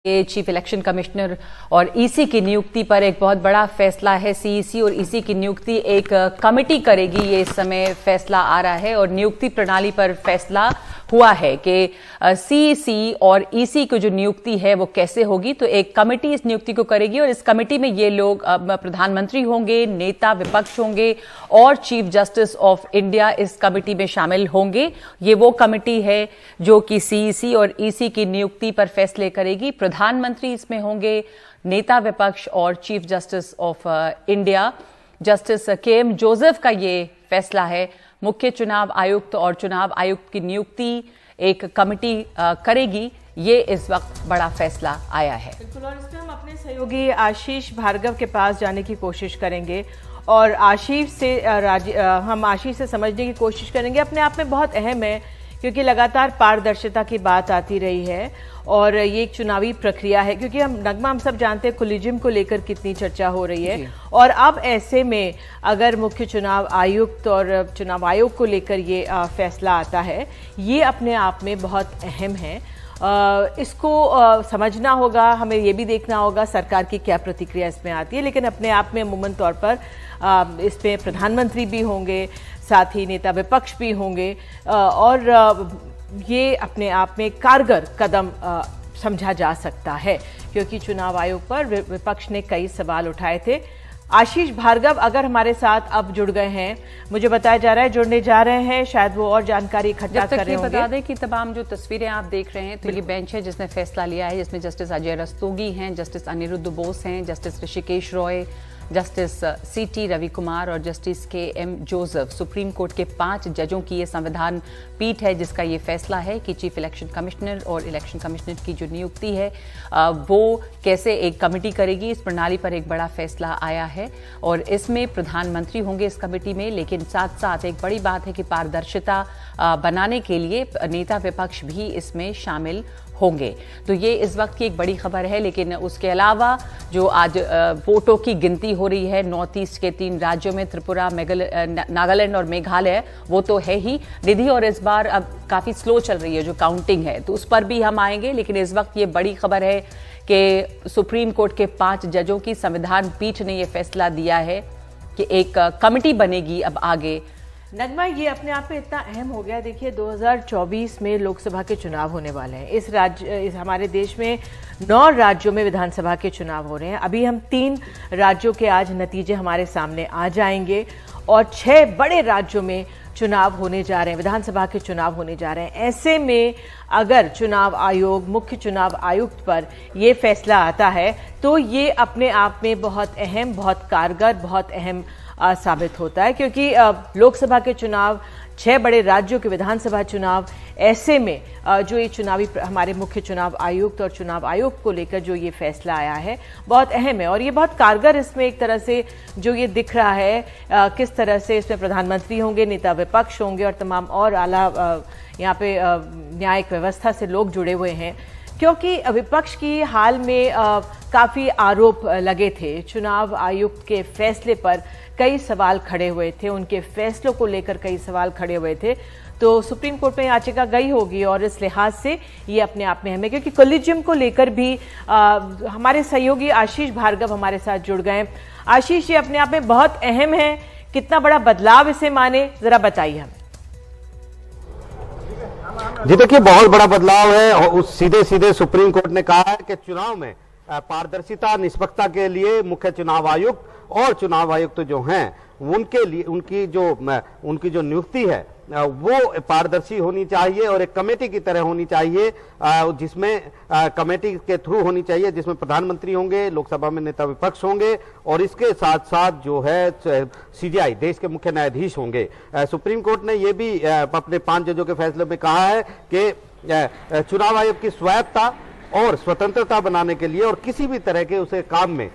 Chief election commissioner और EC की नियुक्ति पर एक बहुत बड़ा फैसला है। सीईसी और ईसी की नियुक्ति एक कमेटी करेगी, ये इस समय फैसला आ रहा है और नियुक्ति प्रणाली पर फैसला हुआ है कि सीईसी और ईसी की जो नियुक्ति है वो कैसे होगी। तो एक कमेटी इस नियुक्ति को करेगी और इस कमेटी में ये लोग प्रधानमंत्री होंगे, नेता विपक्ष होंगे और चीफ जस्टिस ऑफ इंडिया इस कमेटी में शामिल होंगे। ये वो कमेटी है जो कि सीईसी और ईसी की नियुक्ति पर फैसले करेगी। प्रधानमंत्री इसमें होंगे, नेता विपक्ष और chief justice of India. Justice KM Joseph का ये फैसला है। मुख्य चुनाव आयुक्त और चुनाव आयुक्त की नियुक्ति एक कमेटी करेगी। ये इस वक्त बड़ा फैसला आया है। बिल्कुल, और इसमें हम अपने सहयोगी आशीष भार्गव के पास जाने की कोशिश करेंगे और हम आशीष से समझने की कोशिश करेंगे। अपने आप में बहुत अहम है क्योंकि लगातार पारदर्शिता की बात आती रही है और ये एक चुनावी प्रक्रिया है, क्योंकि हम सब जानते हैं कोलिजियम को लेकर कितनी चर्चा हो रही है और अब ऐसे में अगर मुख्य चुनाव आयुक्त और चुनाव आयोग को लेकर ये फैसला आता है, ये अपने आप में बहुत अहम है। इसको समझना होगा, हमें ये भी देखना होगा सरकार की क्या प्रतिक्रिया इसमें आती है। लेकिन अपने आप में अमूमन तौर पर इसमें प्रधानमंत्री भी होंगे, साथ ही नेता विपक्ष भी होंगे और ये अपने आप में कारगर कदम समझा जा सकता है, क्योंकि चुनाव आयोग पर विपक्ष ने कई सवाल उठाए थे। आशीष भार्गव अगर हमारे साथ अब जुड़ गए हैं, मुझे बताया जा रहा है जुड़ने जा रहे हैं, शायद वो और जानकारी इकट्ठा कर रहे होंगे। बता दें कि तमाम जो तस्वीरें आप देख रहे हैं, तो ये बेंच है जिसने फैसला लिया है, जिसमें जस्टिस अजय रस्तोगी हैं, जस्टिस अनिरुद्ध बोस हैं, justice Hrishikesh Roy, justice CT Ravi Kumar और justice KM Joseph. Supreme Court के 5 जजों की ये संविधान पीठ है जिसका ये फैसला है कि चीफ इलेक्शन कमिश्नर और इलेक्शन कमिश्नर की जो नियुक्ति है वो कैसे एक कमेटी करेगी। इस प्रणाली पर एक बड़ा फैसला आया है और इसमें प्रधानमंत्री होंगे इस कमेटी में। लेकिन साथ साथ एक बड़ी बात है कि पारदर्शिता बनाने के लिए नेता विपक्ष भी इसमें शामिल होंगे। तो ये इस वक्त की एक बड़ी खबर है। लेकिन उसके अलावा जो आज वोटों की गिनती हो रही है नॉर्थ ईस्ट के 3 राज्यों में, त्रिपुरा, नागालैंड और मेघालय, वो तो है ही निधि, और इस बार अब काफी स्लो चल रही है जो काउंटिंग है, तो उस पर भी हम आएंगे। लेकिन इस वक्त ये बड़ी खबर है कि सुप्रीम कोर्ट के 5 जजों की संविधान पीठ ने यह फैसला दिया है कि एक कमेटी बनेगी अब आगे। नगमा, ये अपने आप में इतना अहम हो गया। देखिए 2024 में लोकसभा के चुनाव होने वाले हैं। इस हमारे देश में 9 राज्यों में विधानसभा के चुनाव हो रहे हैं। अभी हम 3 राज्यों के आज नतीजे हमारे सामने आ जाएंगे और 6 बड़े राज्यों में चुनाव होने जा रहे हैं, विधानसभा के चुनाव होने जा रहे हैं। ऐसे में अगर चुनाव आयोग, मुख्य चुनाव आयुक्त पर ये फैसला आता है तो ये अपने आप में बहुत अहम, बहुत कारगर, बहुत अहम साबित होता है, क्योंकि लोकसभा के चुनाव, 6 बड़े राज्यों के विधानसभा चुनाव, ऐसे में जो ये चुनावी हमारे मुख्य चुनाव आयुक्त और चुनाव आयोग को लेकर जो ये फैसला आया है बहुत अहम है और ये बहुत कारगर इसमें एक तरह से जो ये दिख रहा है किस तरह से इसमें प्रधानमंत्री होंगे, नेता विपक्ष होंगे और तमाम और आला यहाँ पे न्यायिक व्यवस्था से लोग जुड़े हुए हैं। क्योंकि विपक्ष की हाल में काफ़ी आरोप लगे थे, चुनाव आयुक्त के फैसले पर कई सवाल खड़े हुए थे, उनके फैसलों को लेकर कई सवाल खड़े हुए थे। तो सुप्रीम कोर्ट में याचिका गई होगी और इस लिहाज से ये अपने आप में अहम है, क्योंकि कोलिजियम को लेकर भी हमारे सहयोगी आशीष भार्गव हमारे साथ जुड़ गए। आशीष, ये अपने आप में बहुत अहम है, कितना बड़ा बदलाव इसे माने, जरा बताइए हमें। जी देखिए, बहुत बड़ा बदलाव है। उस सीधे सुप्रीम कोर्ट ने कहा है कि चुनाव में पारदर्शिता, निष्पक्षता के लिए मुख्य चुनाव आयुक्त और चुनाव आयुक्त जो हैं उनके लिए उनकी जो नियुक्ति है वो पारदर्शी होनी चाहिए और एक कमेटी की तरह होनी चाहिए, जिसमें कमेटी के थ्रू होनी चाहिए, जिसमें प्रधानमंत्री होंगे, लोकसभा में नेता विपक्ष होंगे और इसके साथ साथ जो है सीजीआई, देश के मुख्य न्यायाधीश होंगे। सुप्रीम कोर्ट ने ये भी अपने 5 जजों के फैसले में कहा है कि चुनाव आयोग की स्वायत्तता और स्वतंत्रता बनाने के लिए और किसी भी तरह के उसे काम में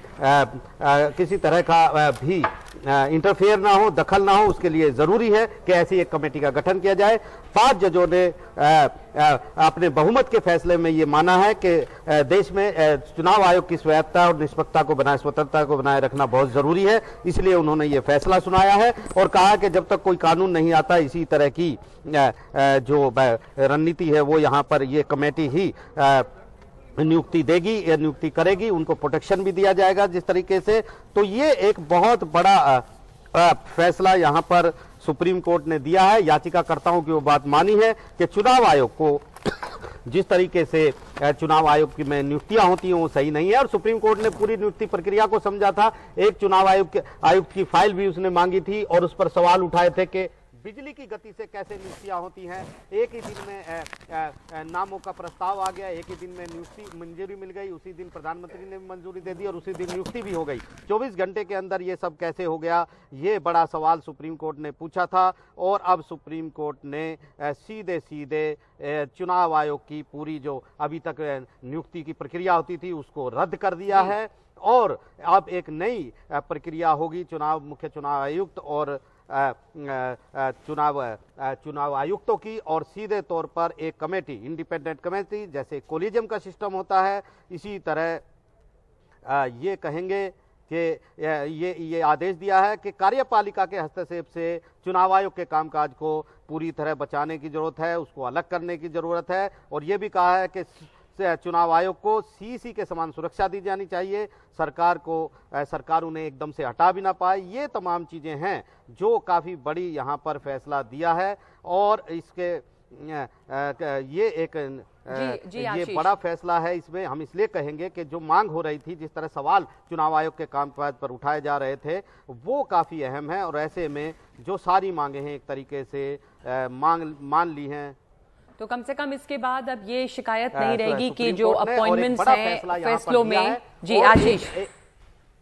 किसी तरह का भी इंटरफेयर ना हो, दखल ना हो, उसके लिए जरूरी है कि ऐसी एक कमेटी का गठन किया जाए। 5 जजों ने अपने बहुमत के फैसले में ये माना है कि देश में चुनाव आयोग की स्वायत्तता और निष्पक्षता को बनाए, स्वतंत्रता को बनाए रखना बहुत जरूरी है। इसलिए उन्होंने ये फैसला सुनाया है और कहा कि जब तक कोई कानून नहीं आता, इसी तरह की जो रणनीति है वो यहाँ पर ये कमेटी ही नियुक्ति देगी या नियुक्ति करेगी, उनको प्रोटेक्शन भी दिया जाएगा जिस तरीके से। तो ये एक बहुत बड़ा फैसला यहाँ पर सुप्रीम कोर्ट ने दिया है। याचिकाकर्ताओं की वो बात मानी है कि चुनाव आयोग को जिस तरीके से चुनाव आयोग की में नियुक्तियां होती हैं वो सही नहीं है, और सुप्रीम कोर्ट ने पूरी नियुक्ति प्रक्रिया को समझा था। एक चुनाव आयुक्त की फाइल भी उसने मांगी थी और उस पर सवाल उठाए थे कि बिजली की गति से कैसे नियुक्तियां होती हैं। एक ही दिन में नामों का प्रस्ताव आ गया, एक ही दिन में नियुक्ति मंजूरी मिल गई, उसी दिन प्रधानमंत्री ने मंजूरी दे दी और उसी दिन नियुक्ति भी हो गई। 24 घंटे के अंदर ये सब कैसे हो गया, ये बड़ा सवाल सुप्रीम कोर्ट ने पूछा था। और अब सुप्रीम कोर्ट ने सीधे सीधे चुनाव आयोग की पूरी जो अभी तक नियुक्ति की प्रक्रिया होती थी उसको रद्द कर दिया है, और अब एक नई प्रक्रिया होगी। मुख्य चुनाव आयुक्त और चुनाव आयुक्तों की, और सीधे तौर पर एक कमेटी, इंडिपेंडेंट कमेटी, जैसे कोलिजियम का सिस्टम होता है, इसी तरह ये कहेंगे कि ये आदेश दिया है कि कार्यपालिका के हस्तक्षेप से चुनाव आयोग के कामकाज को पूरी तरह बचाने की जरूरत है, उसको अलग करने की जरूरत है। और ये भी कहा है कि चुनाव आयोग को सीईसी के समान सुरक्षा दी जानी चाहिए, सरकार उन्हें एकदम से हटा भी ना पाए। ये तमाम चीजें हैं जो काफी बड़ी यहाँ पर फैसला दिया है, और इसके ये एक ये बड़ा फैसला है। इसमें हम इसलिए कहेंगे कि जो मांग हो रही थी, जिस तरह सवाल चुनाव आयोग के कामकाज पर उठाए जा रहे थे, वो काफी अहम है, और ऐसे में जो सारी मांगे हैं एक तरीके से मान ली हैं, तो कम से कम इसके बाद अब ये शिकायत नहीं रहेगी कि जो अपॉइंटमेंट्स हैं फैसलों में। जी आशीष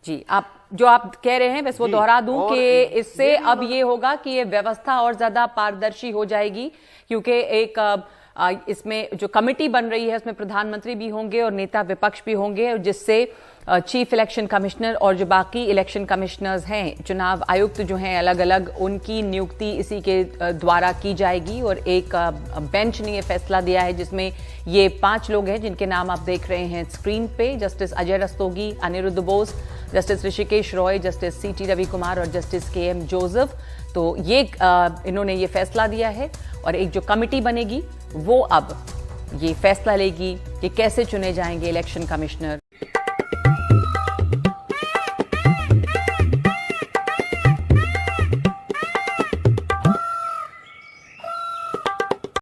जी, आप कह रहे हैं बस वो दोहरा दूं कि इससे अब ये होगा कि ये व्यवस्था और ज्यादा पारदर्शी हो जाएगी, क्योंकि एक इसमें जो कमेटी बन रही है उसमें प्रधानमंत्री भी होंगे और नेता विपक्ष भी होंगे, जिससे चीफ इलेक्शन कमिश्नर और जो बाकी इलेक्शन कमिश्नर्स हैं, चुनाव आयुक्त जो हैं अलग अलग, उनकी नियुक्ति इसी के द्वारा की जाएगी। और एक बेंच ने ये फैसला दिया है जिसमें ये 5 लोग हैं जिनके नाम आप देख रहे हैं स्क्रीन पे, justice Ajay Rastogi, Aniruddha Bose, justice Hrishikesh Roy, justice CT Ravi Kumar और जस्टिस केएम जोसेफ। तो ये इन्होंने ये फैसला दिया है, और एक जो कमेटी बनेगी वो अब ये फैसला लेगी कि कैसे चुने जाएंगे इलेक्शन कमिश्नर।